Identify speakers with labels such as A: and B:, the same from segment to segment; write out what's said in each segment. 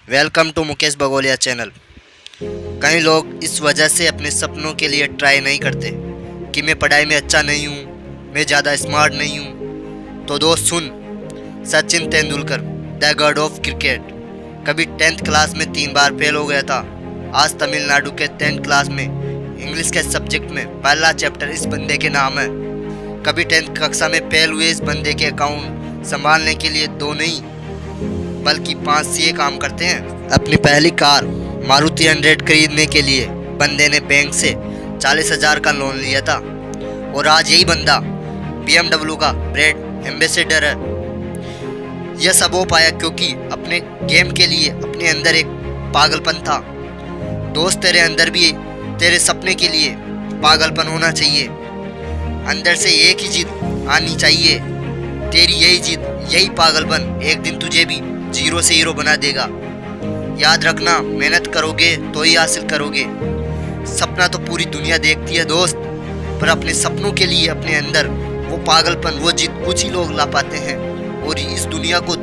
A: Welcome to Mukesh Bagoliya channel. कई लोग इस वजह से अपने सपनों के लिए ट्राई नहीं करते कि मैं पढ़ाई में अच्छा नहीं हूँ, मैं ज़्यादा स्मार्ट नहीं हूँ। तो दोस्त सुन, Sachin Tendulkar the god of cricket कभी 10th क्लास में 3 बार फेल हो गया था। आज तमिलनाडु के 10th क्लास में इंग्लिश के सब्जेक्ट में पहला चैप्टर इस बंदे के नाम है। कभी 10th कक्षा में फेल हुए इस बंदे के अकाउंट संभालने के लिए 2 नहीं बल्कि 5 सीए काम करते हैं। अपनी पहली कार मारुति 100 खरीदने के लिए बंदे ने बैंक से 40,000 का लोन लिया था और आज यही बंदा BMW का ब्रांड एम्बेसडर है। यह सब हो पाया क्योंकि अपने गेम के लिए अपने अंदर एक पागलपन था। दोस्त, तेरे अंदर भी तेरे सपने के लिए पागलपन होना चाहिए। अंदर से एक ही जिद आनी चाहिए। तेरी यही जिद, यही पागलपन एक दिन तुझे भी जीरो से हीरो बना देगा। याद रखना, मेहनत करोगे तो ही हासिल करोगे। सपना तो पूरी दुनिया देखती है दोस्त, पर अपने सपनों के लिए अपने अंदर वो पागलपन, वो जिद कुछ ही लोग ला पाते हैं और इस दुनिया को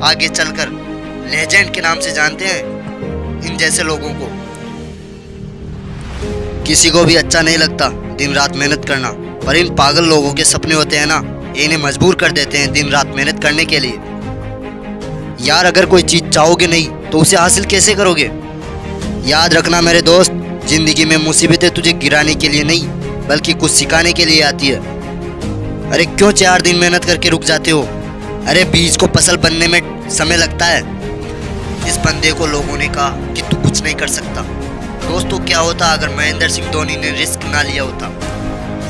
A: आगे चलकर लेजेंड के नाम से जानते हैं। इन जैसे लोगों को किसी को भी अच्छा नहीं लगता दिन रात मेहनत करना, पर इन पागल लोगों के सपने होते हैं ना, इन्हें मजबूर कर देते हैं दिन रात मेहनत करने के लिए। यार, अगर कोई चीज चाहोगे नहीं तो उसे हासिल कैसे करोगे? याद रखना मेरे दोस्त, जिंदगी में मुसीबतें तुझे गिराने के लिए नहीं बल्कि कुछ सिखाने के लिए आती है। अरे क्यों 4 दिन मेहनत करके रुक जाते हो? अरे बीज को फसल बनने में समय लगता है। इस बंदे को लोगों ने कहा कि तू कुछ नहीं कर सकता। दोस्तों, क्या होता अगर महेंद्र सिंह धोनी ने रिस्क ना लिया होता?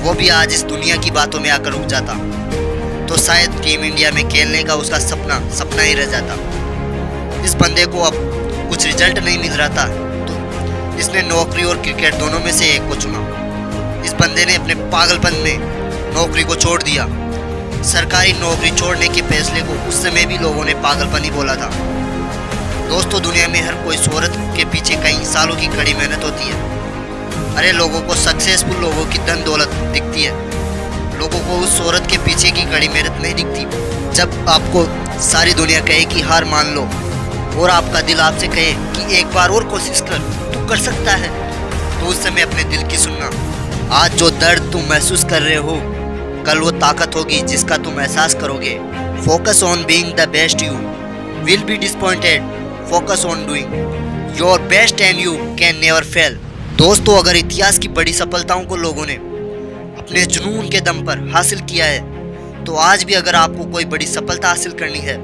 A: वो भी आज इस दुनिया की बातों में आकर रुक जाता तो शायद टीम इंडिया में खेलने का उसका सपना ही रह जाता। इस बंदे को अब कुछ रिजल्ट नहीं मिल रहा था तो इसने नौकरी और क्रिकेट दोनों में से एक को चुना। इस बंदे ने अपने पागलपन में नौकरी को छोड़ दिया। सरकारी नौकरी छोड़ने के फैसले को उस समय भी लोगों ने पागलपन ही बोला था। दोस्तों, दुनिया में हर कोई शोहरत के पीछे कई सालों की कड़ी मेहनत होती है। अरे लोगों को सक्सेसफुल लोगों की धन दौलत दिखती है, लोगों को उस शोहरत के पीछे की कड़ी मेहनत नहीं दिखती। जब आपको सारी दुनिया कहे कि हार मान लो और आपका दिल आपसे कहे कि एक बार और कोशिश कर, तू कर सकता है, तो उस समय अपने दिल की सुनना। आज जो दर्द तुम महसूस कर रहे हो, कल वो ताकत होगी जिसका तुम एहसास करोगे। Focus on being the best, you will be disappointed. Focus on doing your best and you can never fail. दोस्तों, अगर इतिहास की बड़ी सफलताओं को लोगों ने अपने जुनून के दम पर हासिल किया है, तो आज भी अगर आपको कोई बड़ी सफलता हासिल करनी है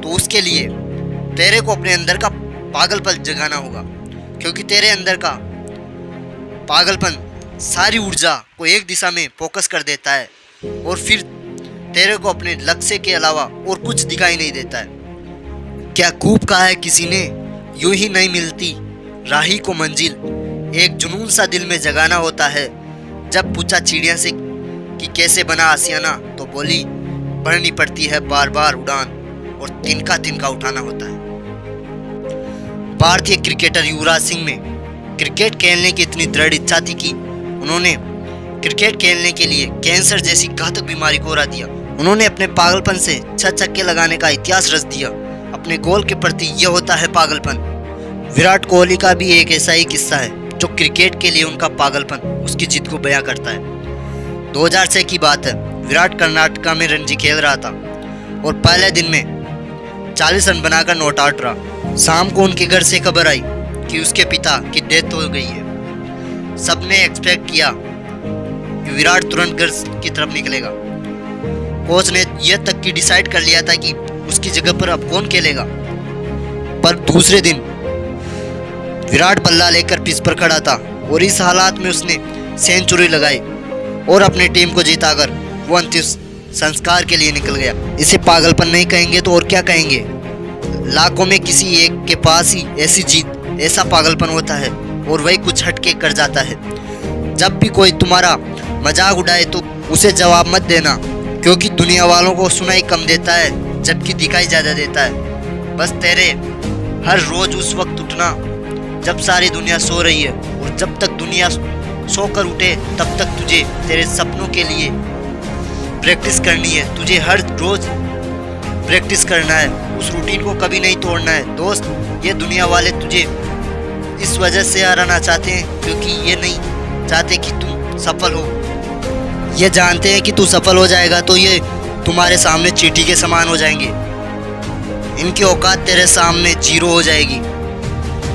A: तो उसके लिए तेरे को अपने अंदर का पागलपन जगाना होगा, क्योंकि तेरे अंदर का पागलपन सारी ऊर्जा को एक दिशा में फोकस कर देता है और फिर तेरे को अपने लक्ष्य के अलावा और कुछ दिखाई नहीं देता है। क्या खूब कहा है किसी ने, यूं ही नहीं मिलती राही को मंजिल, एक जुनून सा दिल में जगाना होता है। जब पूछा चिड़िया से कि कैसे बना आशियाना, तो बोली भरनी पड़ती है बार बार उड़ान और तिनका तिनका उठाना होता है। भारतीय क्रिकेटर युवराज सिंह में क्रिकेट खेलने की इतनी दृढ़ इच्छा थी कि उन्होंने क्रिकेट खेलने के लिए कैंसर जैसी घातक बीमारी को हरा दिया। उन्होंने अपने पागलपन से 6 छक्के लगाने का इतिहास रच दिया। अपने गोल के प्रति यह होता है पागलपन। विराट कोहली का भी एक ऐसा ही किस्सा है जो क्रिकेट के लिए उनका पागलपन, उसकी जिद को बयां करता है। 2006 की बात है। विराट कर्नाटका में रणजी खेल रहा था और पहले दिन में 40 रन बनाकर नॉट आउट रहा। शाम को उनके घर से खबर आई कि उसके पिता की डेथ हो गई है। सबने एक्सपेक्ट किया कि विराट तुरंत घर की तरफ निकलेगा। कोच ने यह तक कि डिसाइड कर लिया था कि उसकी जगह पर अब कौन खेलेगा, पर दूसरे दिन विराट बल्ला लेकर पिच पर खड़ा था और इस हालात में उसने सेंचुरी लगाई और अपनी टीम को जीताकर वो अंतिम संस्कार के लिए निकल गया। इसे पागलपन नहीं कहेंगे तो और क्या कहेंगे? लाखों में किसी एक के पास ही ऐसी जीत, ऐसा पागलपन होता है और वही कुछ हटके कर जाता है। जब भी कोई तुम्हारा मजाक उड़ाए तो उसे जवाब मत देना, क्योंकि दुनिया वालों को सुनाई कम देता है जबकि दिखाई ज़्यादा देता है। बस तेरे हर रोज उस वक्त उठना जब सारी दुनिया सो रही है, और जब तक दुनिया सोकर उठे तब तक तुझे तेरे सपनों के लिए प्रैक्टिस करनी है। तुझे हर रोज प्रैक्टिस करना है, उस रूटीन को कभी नहीं तोड़ना है। दोस्त, ये दुनिया वाले तुझे इस वजह से हराना चाहते हैं क्योंकि ये नहीं चाहते कि तू सफल हो। ये जानते हैं कि तू सफल हो जाएगा तो ये तुम्हारे सामने चींटी के समान हो जाएंगे, इनकी औकात तेरे सामने जीरो हो जाएगी।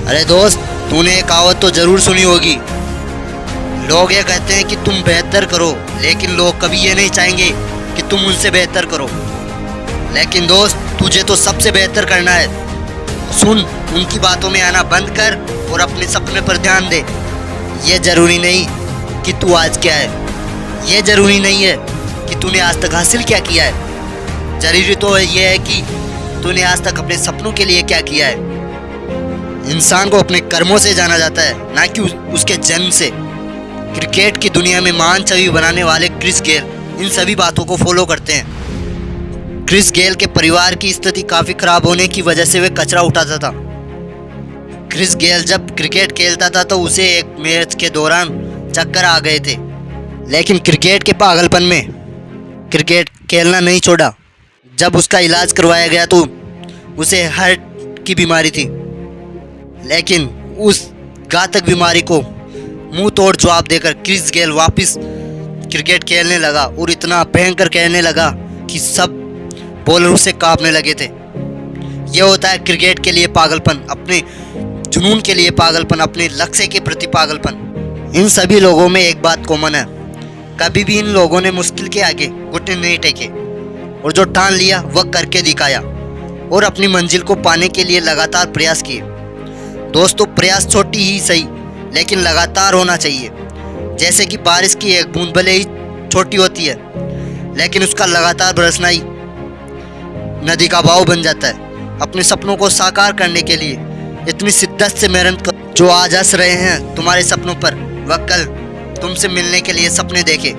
A: अरे दोस्त, तूने एक कहावत तो जरूर सुनी होगी, लोग ये कहते हैं कि तुम बेहतर करो, लेकिन लोग कभी ये नहीं चाहेंगे कि तुम उनसे बेहतर करो। लेकिन दोस्त, तुझे तो सबसे बेहतर करना है। सुन, उनकी बातों में आना बंद कर और अपने सपने पर ध्यान दे। ये जरूरी नहीं कि तू आज क्या है, ये जरूरी नहीं है कि तूने आज तक हासिल क्या किया है, जरूरी तो ये है कि तूने आज तक अपने सपनों के लिए क्या किया है। इंसान को अपने कर्मों से जाना जाता है, ना कि उसके जन्म से। क्रिकेट की दुनिया में महान छवि बनाने वाले क्रिस गेल इन सभी बातों को फॉलो करते हैं। क्रिस गेल के परिवार की स्थिति काफ़ी खराब होने की वजह से वे कचरा उठाता था। क्रिस गेल जब क्रिकेट खेलता था तो उसे एक मैच के दौरान चक्कर आ गए थे, लेकिन क्रिकेट के पागलपन में क्रिकेट खेलना नहीं छोड़ा। जब उसका इलाज करवाया गया तो उसे हार्ट की बीमारी थी, लेकिन उस घातक बीमारी को मुंह तोड़ जवाब देकर क्रिस गेल वापस क्रिकेट खेलने लगा और इतना भयंकर खेलने लगा कि सब बॉलर उसे कांपने लगे थे। यह होता है क्रिकेट के लिए पागलपन, अपने जुनून के लिए पागलपन, अपने लक्ष्य के प्रति पागलपन। इन सभी लोगों में एक बात कॉमन है, कभी भी इन लोगों ने मुश्किल के आगे घुटने नहीं टेके और जो ठान लिया वह करके दिखाया और अपनी मंजिल को पाने के लिए लगातार प्रयास किए। दोस्तों, प्रयास छोटी ही सही लेकिन लगातार होना चाहिए। जैसे कि बारिश की एक बूंद भले ही छोटी होती है, लेकिन उसका लगातार बरसना ही नदी का बहाव बन जाता है। अपने सपनों को साकार करने के लिए इतनी शिद्दत से मेहनत करो। जो आज हंस रहे हैं तुम्हारे सपनों पर, वह कल तुमसे मिलने के लिए सपने देखे।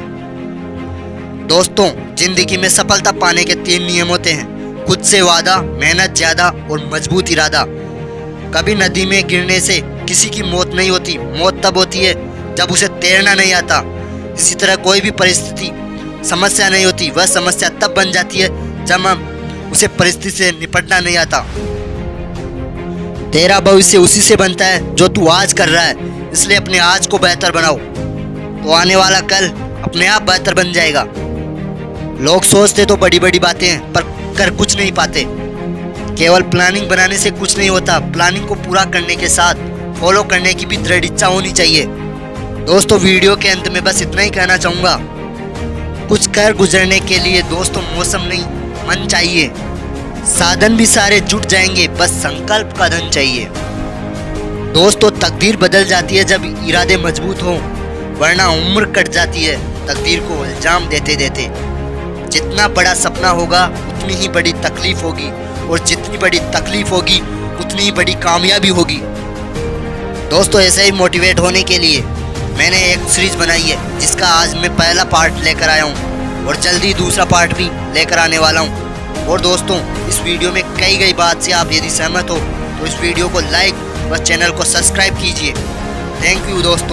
A: दोस्तों, जिंदगी में सफलता पाने के 3 नियम होते हैं: खुद से वादा, मेहनत ज्यादा और मजबूत इरादा। कभी नदी में गिरने से किसी की मौत नहीं होती, मौत तब होती है जब उसे तैरना नहीं आता। इसी तरह कोई भी परिस्थिति समस्या नहीं होती, वह समस्या तब बन जाती है जब हम उसे परिस्थिति से निपटना नहीं आता। तेरा भविष्य उसी से बनता है जो तू आज कर रहा है, इसलिए अपने आज को बेहतर बनाओ तो आने वाला कल अपने आप बेहतर बन जाएगा। लोग सोचते तो बड़ी बड़ी बातें हैं पर कर कुछ नहीं पाते। केवल प्लानिंग बनाने से कुछ नहीं होता, प्लानिंग को पूरा करने के साथ फॉलो करने की भी दृढ़ इच्छा होनी चाहिए। दोस्तों, वीडियो के अंत में बस इतना ही कहना चाहूँगा, कुछ कर गुजरने के लिए दोस्तों मौसम नहीं मन चाहिए। साधन भी सारे जुट जाएंगे, बस संकल्प का धन चाहिए। दोस्तों, तकदीर बदल जाती है जब इरादे मजबूत हों, वरना उम्र कट जाती है तकदीर को इल्जाम देते देते। जितना बड़ा सपना होगा उतनी ही बड़ी तकलीफ होगी, और जितनी बड़ी तकलीफ होगी उतनी ही बड़ी कामयाबी होगी। दोस्तों, ऐसे ही मोटिवेट होने के लिए मैंने एक सीरीज बनाई है जिसका आज मैं पहला पार्ट लेकर आया हूँ और जल्दी दूसरा पार्ट भी लेकर आने वाला हूँ। और दोस्तों, इस वीडियो में कही गई बात से आप यदि सहमत हो तो इस वीडियो को लाइक व चैनल को सब्सक्राइब कीजिए। थैंक यू दोस्तों।